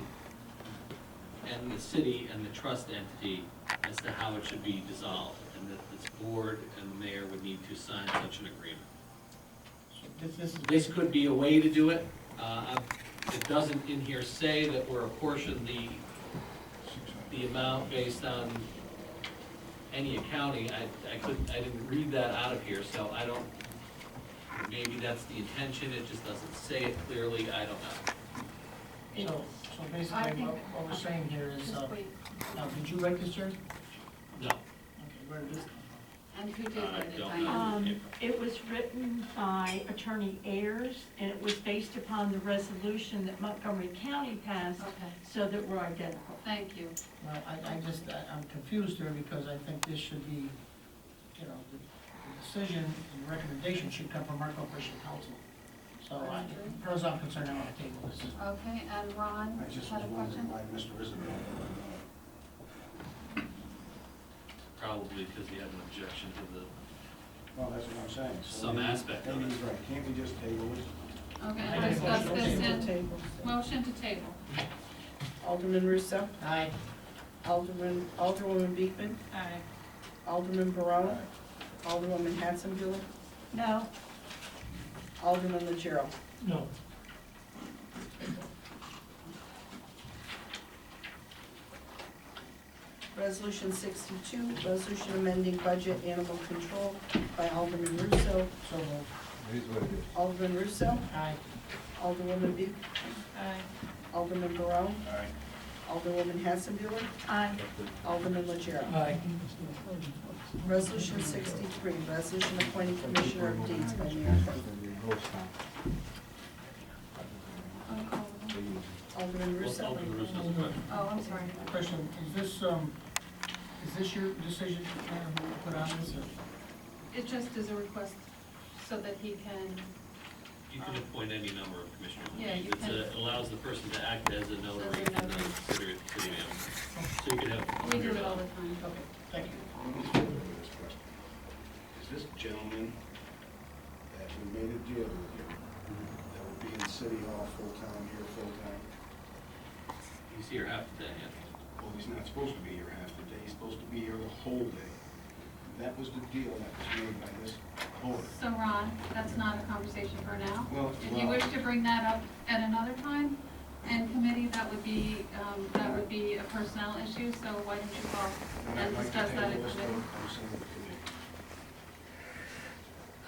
and the city and the trust entity as to how it should be dissolved, and that this board and the mayor would need to sign such an agreement. So This could be a way to do it. It doesn't in here say that we're apportioning the amount based on any accounting. I didn't read that out of here, so I don't, maybe that's the intention, it just doesn't say it clearly, I don't know. So basically, what we're saying here is, Just wait. now, did you write this, Jerry? No. Okay, where did this come And who did I write it, don't know. Diane? It was written by Attorney Ayers, and it was based upon the resolution that Montgomery County passed, Okay, so that we're identical. thank you. from? Well, I'm confused here because I think this should be, the decision and recommendation should come from our Corporation Council. So, as far as I'm concerned, I want to table this. Okay, and Ron, I just had was a wondering question? why Mr. Isabel. Probably because he had an objection to Well, that's what I'm saying. So Some maybe- aspect of Maybe it. he's right. Can't we just table it? Okay, I and make a discuss motion this to in, motion to table. Alderman Russo, Aye. Alderwoman Beekman, Aye. Alderman Barone, Alderwoman Hatzenbueller, No, Alderman Legero. No. Resolution 62, resolution amending budget animal control by Alderman Russo. So moved. Alderman Russo, Aye. Alderwoman Beekman, Alderman Barone, Aye. Alderwoman Hatzenbueller, I, Alderman Legero. Aye. Resolution 63, resolution appointing commissioner of deeds by Mayor Pike. Alderman Russo? Alderman Russo has a question. Oh, I'm sorry. Question, is this your decision, who to put on this? It just is a request so that he can, You can appoint any number of commissioners. Yeah, you can. It allows the person to act as a notary As a and notary. consider it city manager. So you can have. we do it all the time. Okay, thank you. Is this gentleman that we made a deal with him, that will be in City Hall full-time, here full-time? He's here half the day, yeah. Well, he's not supposed to be here half the day, he's supposed to be here the whole day. That was the deal that was made by this board. So Ron, that's not a conversation for now. Well, If you wish to bring that up at another time in committee, that would be a personnel issue, so why don't you call and discuss that in committee?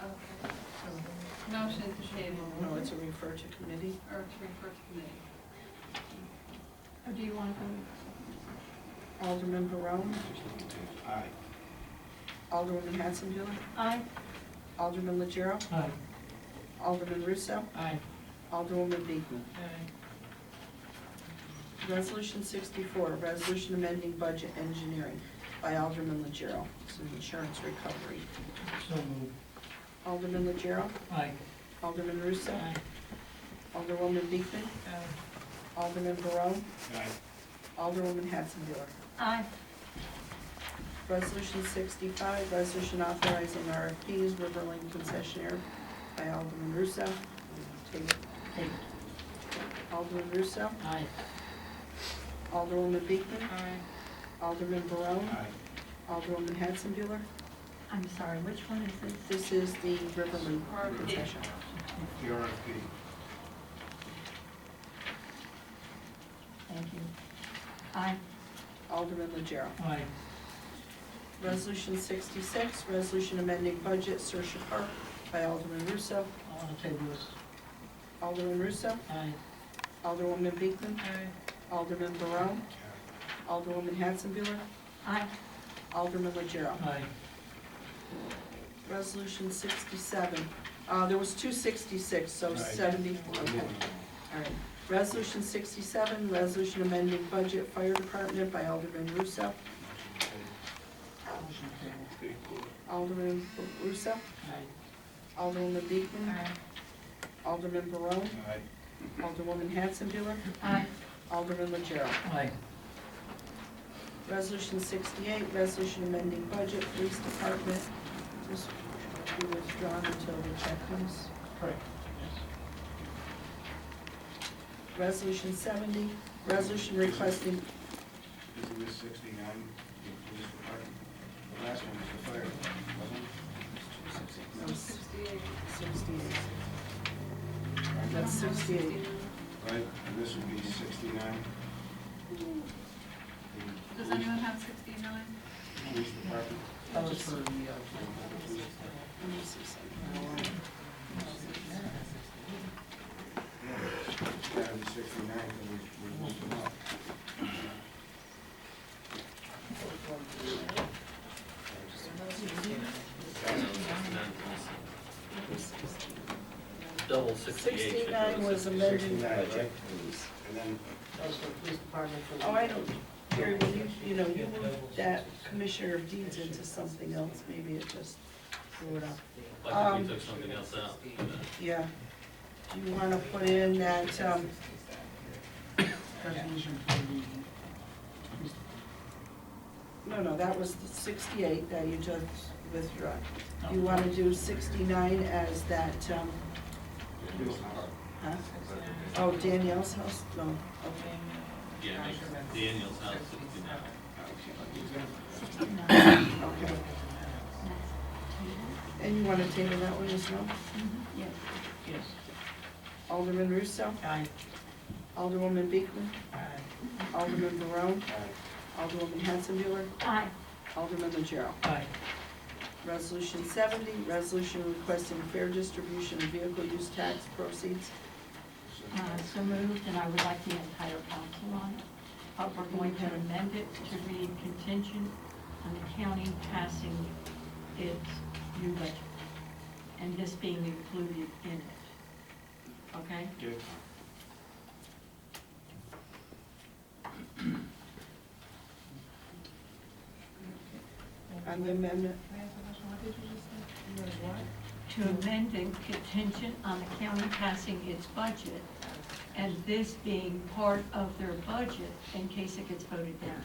Okay. Motion to table. No, it's a refer to committee. Or to refer to committee. Or do you want to go? Alderman Barone? Aye. Alderwoman Hatzenbuehler? Aye. Alderman Legero? Aye. Alderman Russo? Aye. Alderwoman Beekman? Resolution 64, resolution amending budget engineering by Alderman Legero. It's an insurance recovery. So moved. Alderman Legero? Aye. Alderman Russo? Alderwoman Beekman? Alderman Barone? Aye. Alderwoman Hatzenbuehler? Aye. Resolution 65, resolution authorizing RFPs, Riverlink concessionaire by Alderman Russo. Table. Alderman Russo? Aye. Alderwoman Beekman? Alderman Barone? Aye. Alderwoman Hatzenbuehler? I'm sorry, which one is this? This is the Riverlink concession. The RFP. Thank you. Aye. Alderman Legero. Aye. Resolution 66, resolution amending budget, Saoirse Park by Alderman Russo. I'll table this. Alderman Russo? Aye. Alderwoman Beekman? Alderman Barone? Alderwoman Hatzenbuehler? Aye. Alderman Legero. Aye. Resolution 67, there was 266, so Right. 70, okay, all right. Resolution 67, resolution amending budget, fire department by Alderman Russo. Motion table. Alderman Russo, Aye. Alderwoman Beekman, Alderman Barone, Aye. Alderwoman Hatzenbuehler, Aye. Alderman Legero. Aye. Resolution 68, resolution amending budget, police department. This will be withdrawn until the check comes. Correct. Resolution 70, resolution requesting, Isn't this 69, the police department? The last one was the fire department, wasn't no, 68. 68. it? That's 68. Right, and this would be 69. Does anyone have 69? Police department. That was for the, Let me see something. Yeah, it'd be 69, and we moved them up. Double 68. 69 was amending 69, budget, right? please. And then, that was for the police department for. Oh, I don't, Gary, when you moved that Commissioner of Deeds into something else, maybe it just threw it up. I think we took something else out. Yeah. Do you want to put in that, Resolution for the. no, that was the 68 that you just withdrew. Do you want to do 69 as that, police department. huh? Oh, Danielle's house? No, okay. Yeah, make Daniel's house 69. Okay. And you want to table that one as well? Yes. Yes. Alderman Russo? Aye. Alderwoman Beekman? Aye. Alderman Barone? Aye. Alderwoman Hatzenbuehler? Aye. Alderman Legero. Aye. Resolution 70, resolution requesting fair distribution of vehicle use tax proceeds. So moved, and I would like the entire council on it. But we're going to amend it to read contingent on the county passing its new budget, and this being included in it. Okay? Okay. On the amendment, To amend and contingent on the county passing its budget, and this being part of their budget in case it gets voted down.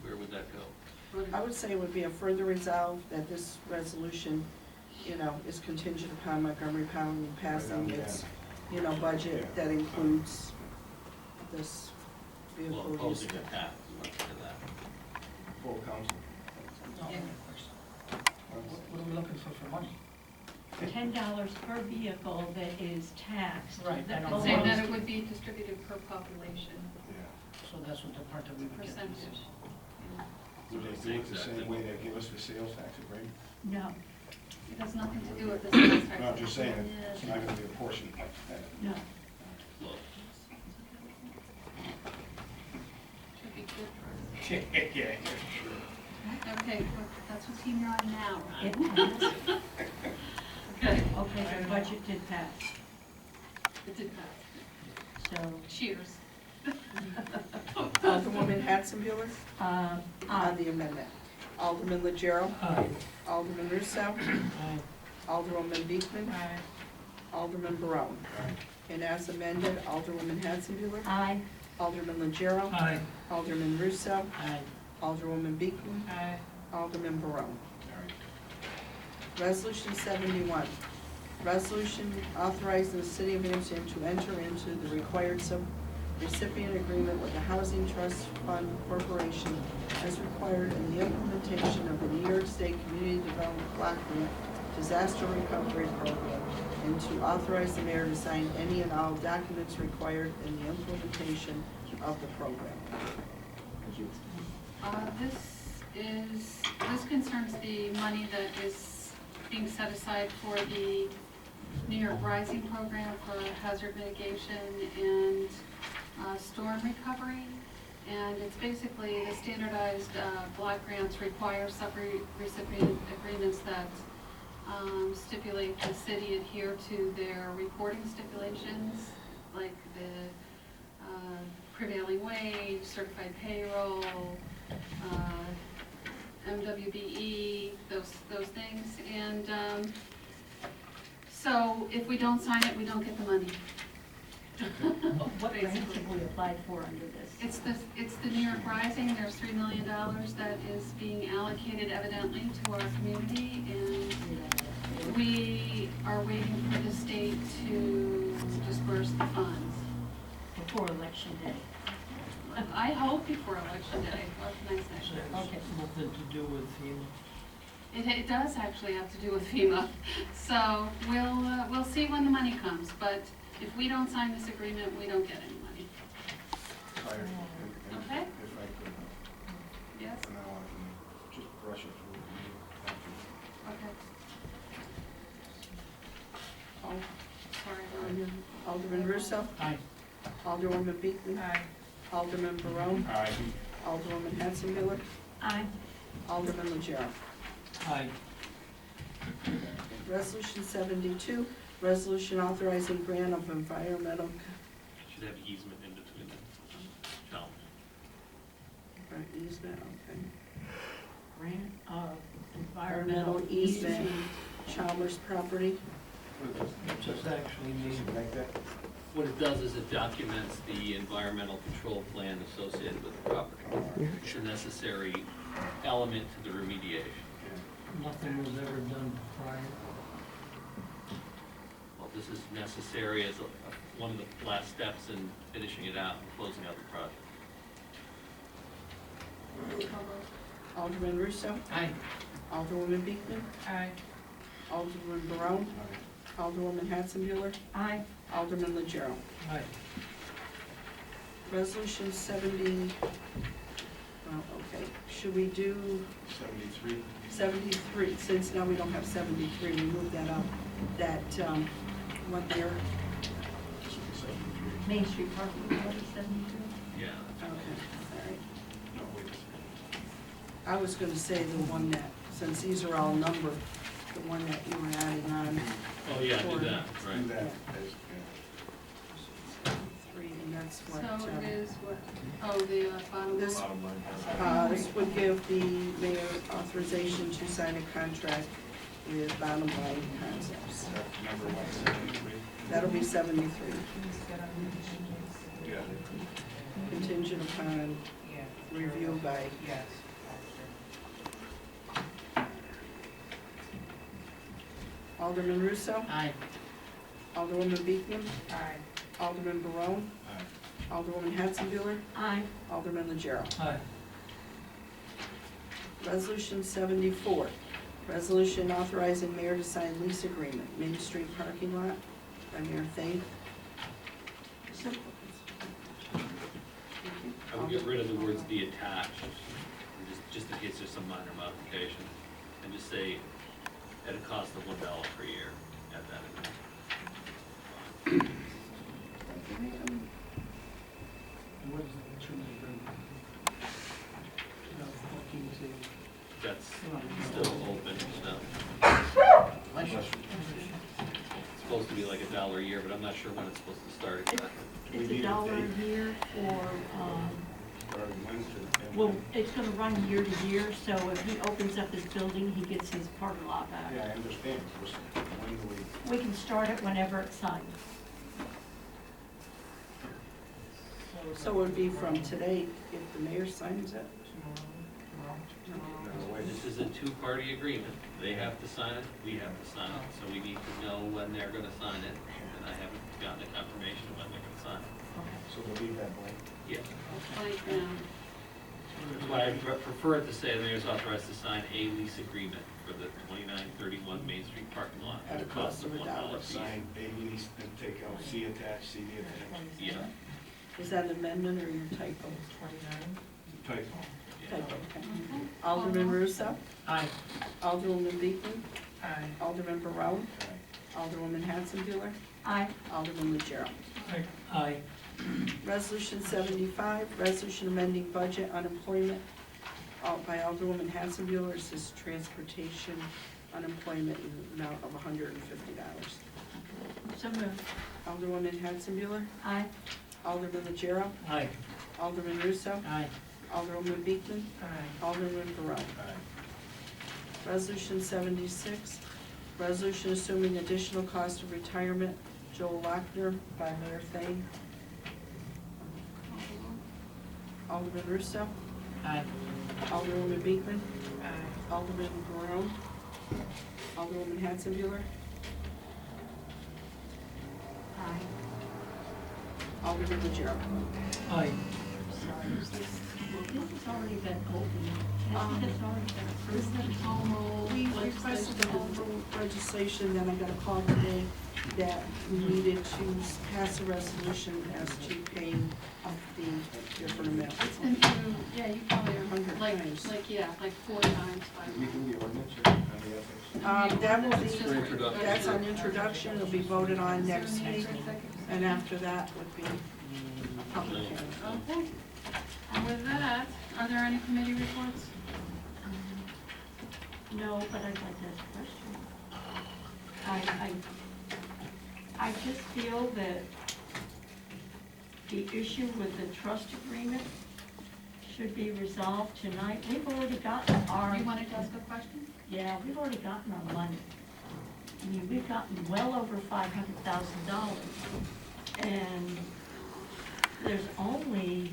Where would that go? I would say it would be a further resolve that this resolution, is contingent upon Montgomery County passing its, budget that includes this Well, vehicle use. opposing the path, let's say that. Full council. Yeah. What are we looking for money? $10 per vehicle that is taxed. Right, I know. Saying that it would be distributed per population So that's what the part that we would get. percentage. Would they do it the same way they give us the sales tax agreement? No, It has nothing to do with the sales tax. No, I'm just saying, it's not gonna be a portion. no. Look, Should be good for Yeah. us. Okay, well, that's what team you're on now, It right? passed. Okay, Okay, the budget did pass, it did pass. so, Cheers. Alderwoman Hatzenbueller on aye. the amendment. Alderman Legero. Alderman Russo. Alderwoman Beekman. Alderman Barone. And as amended, Alderwoman Hatzenbueller. Aye. Alderman Legero. Alderman Russo. Aye. Alderwoman Beekman. Alderman Barone. Resolution 71, resolution authorizing the city of Amsterdam to enter into the required sub-recipient agreement with the Housing Trust Fund Corporation as required in the implementation of the New York State Community Development Block Grant Disaster Recovery Program, and to authorize the mayor to sign any and all documents required in the implementation of the program. This concerns the money that is being set aside for the New York Rising Program for hazard mitigation and storm recovery. And it's basically the standardized block grants require sub-recipient agreements that stipulate the city adhere to their reporting stipulations, like the prevailing wage, certified payroll, MWBE, those things. And so if we don't sign it, we don't get the money. What grants have we applied for under this? It's the New York Rising. There's $3 million that is being allocated evidently to our community, and we are waiting for the state to disperse the funds. Before election day. I hope before election day. What can I say? Okay. Nothing to do with FEMA. It does actually have to do with FEMA. So we'll see when the money comes, but if we don't sign this agreement, we don't get any money. Okay. If I could, Yes? for now, I can just brush it through. Thank you. Okay. Sorry. Alderman Russo. Aye. Alderwoman Beekman. Alderman Barone. Aye. Alderwoman Hatzenbueller. Aye. Alderman Legero. Aye. Resolution 72, resolution authorizing grant of environmental, should have easement in between them. No. easement, okay. Grant of Environmental easement, Chalmers property. Just actually mean. Like that? What it does is it documents the environmental control plan associated with the property. It's a necessary element to the remediation. Nothing was ever done prior. Well, this is necessary as one of the last steps in finishing it out and closing out the project. Alderman Russo. Aye. Alderwoman Beekman. Alderman Barone. Alderwoman Hatzenbueller. Aye. Alderman Legero. Aye. Resolution 70, okay, should we do 73. 73? Since now we don't have 73, we move that up. That, what there? Should be 73. Main Street parking, what is 72? Yeah. Okay, all right. No, wait. I was gonna say the one that, since these are all numbered, the one that you were adding on. Oh, yeah, do that, Do right. that. Yeah. 3 and that's what, So it is what, oh, the bottom This- line. Bottom line. this would give the mayor authorization to sign a contract with Bottom Line Concepts. Number 173. That'll be 73, Yeah. contingent upon Yeah. review by, Yes. Alderman Russo, Aye. Alderwoman Beekman, Aye. Alderman Barone, Aye. Alderwoman Hatzenbuehler, Aye. Alderman Legero. Aye. Resolution 74, resolution authorizing mayor to sign lease agreement, Main Street parking lot, by Mayor Thane. So, I would get rid of the words "the attached," just in case there's some minor modification, and just say at a cost of $1 per year at that amount. What is the term of agreement? That's still open, so it's supposed to be like $1 a year, but I'm not sure when it's supposed to start exactly. it's $1 a year for, Starting Wednesday. well, it's gonna run year to year, so if he opens up his building, he gets his parking lot back. Yeah, I understand. When do we? We can start it whenever it's signed. So it would be from today, if the mayor signs it? This is a two-party agreement. They have to sign it, we have to sign it, so we need to know when they're gonna sign it, and I haven't gotten a confirmation of when they're gonna sign it. So we'll leave that blank. Yeah. Like, That's why I prefer it to say the mayor's authorized to sign a lease agreement for the 2931 Main Street parking lot At a cost of $1. per year. Sign, A lease, and take out C attached, CD attached. Yeah. Is that an amendment or your typo? Typo. Yeah. Typo, okay. Alderman Russo, Aye. Alderwoman Beekman, Aye. Alderman Barone, Aye. Alderwoman Hatzenbuehler, Aye. Alderman Legero. Aye. Resolution 75, resolution amending budget unemployment by Alderwoman Hatzenbuehler. This is transportation unemployment in the amount of $150. So moved. Alderwoman Hatzenbuehler, Aye. Alderman Legero, Aye. Alderman Russo, Aye. Alderwoman Beekman, Aye. Alderman Barone. Aye. Resolution 76, resolution assuming additional cost of retirement, Joel Lochner by Mayor Thane. Alderman Russo, Aye. Alderwoman Beekman, Aye. Alderman Barone, Alderwoman Hatzenbuehler, Aye. Alderman Legero. Aye. Sorry, this has already been opened. Hasn't this already been approved? Is it home rule? We requested the home rule legislation, then I got a call today that we needed to pass a resolution as to paying up the different amounts. It's been through, yeah, you probably are, 100 like, times. yeah, like 4 times by Did we now. do the ordinance or on the ethics? That will It's just be, for introduction. that's on introduction, it'll be voted on next week, and after that would be a public hearing. Okay, and with that, are there any committee reports? No, but I'd like to ask a question. I just feel that the issue with the trust agreement should be resolved tonight. We've already gotten our. You wanted to ask a question? Yeah, we've already gotten our money. I mean, we've gotten well over $500,000. And there's only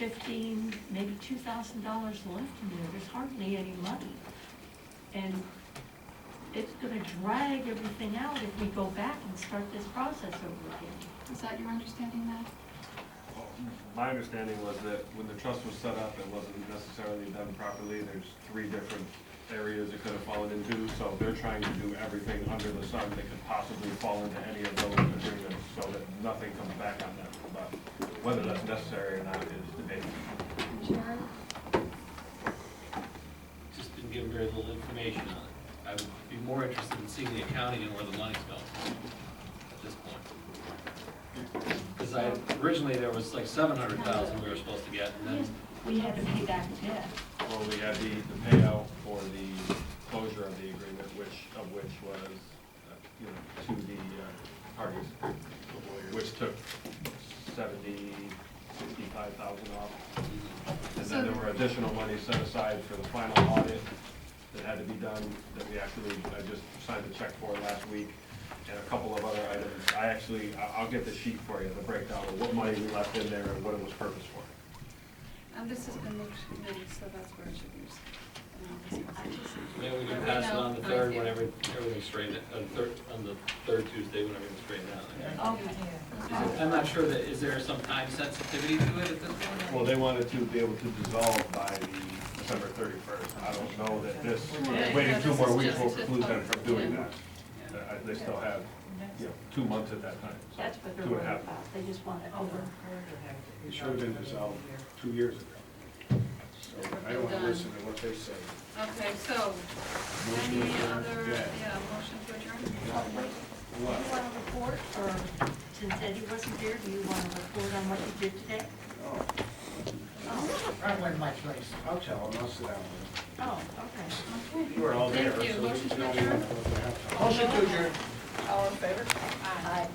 $15,000, maybe $2,000 left in there. There's hardly any money. And it's gonna drag everything out if we go back and start this process over again. Is that your understanding, Matt? My understanding was that when the trust was set up, it wasn't necessarily done properly. There's 3 different areas it could have fallen into, so they're trying to do everything under the sun that could possibly fall into any of those agreements so that nothing comes back on them. But whether that's necessary or not is debatable. Jared? Just been given very little information on it. I would be more interested in seeing the accounting and where the money's going at this point. Because originally there was like 700,000 we were supposed to get, and then Yes, we had to pay back debt. Well, we had the payout for the closure of the agreement, which was, to the Hargis, which took 65,000 off. And then there were additional money set aside for the final audit that had to be done, that we actually, I just signed a check for last week, and a couple of other items. I'll get the sheet for you, the breakdown of what money we left in there and what it was purposed for. This has been moved to committee, so that's where it should be. Maybe we can pass it on the third when everything's straightened, on the third Tuesday when everything's straightened out. Okay. I'm not sure that, is there some time sensitivity to it at this point? Well, they wanted to be able to dissolve by the December 31st. I don't know that this, waiting 2 more weeks will preclude them from doing that. They still have, 2 months at that time, so That's what they're 2.5. worried about, they just want it over. It should have been dissolved 2 years ago. So I don't want to listen to what they say. Okay, so, any other, motion to adjourn? Wait, do you want to report, or since Eddie wasn't here, do you want to report on what you did today? Oh, Right went to my place. I'll tell them, I'll sit down with Oh, okay. them. You were all there, Thank you. so Motion we to know adjourn? what to have. Motion to adjourn. All in favor? Aye.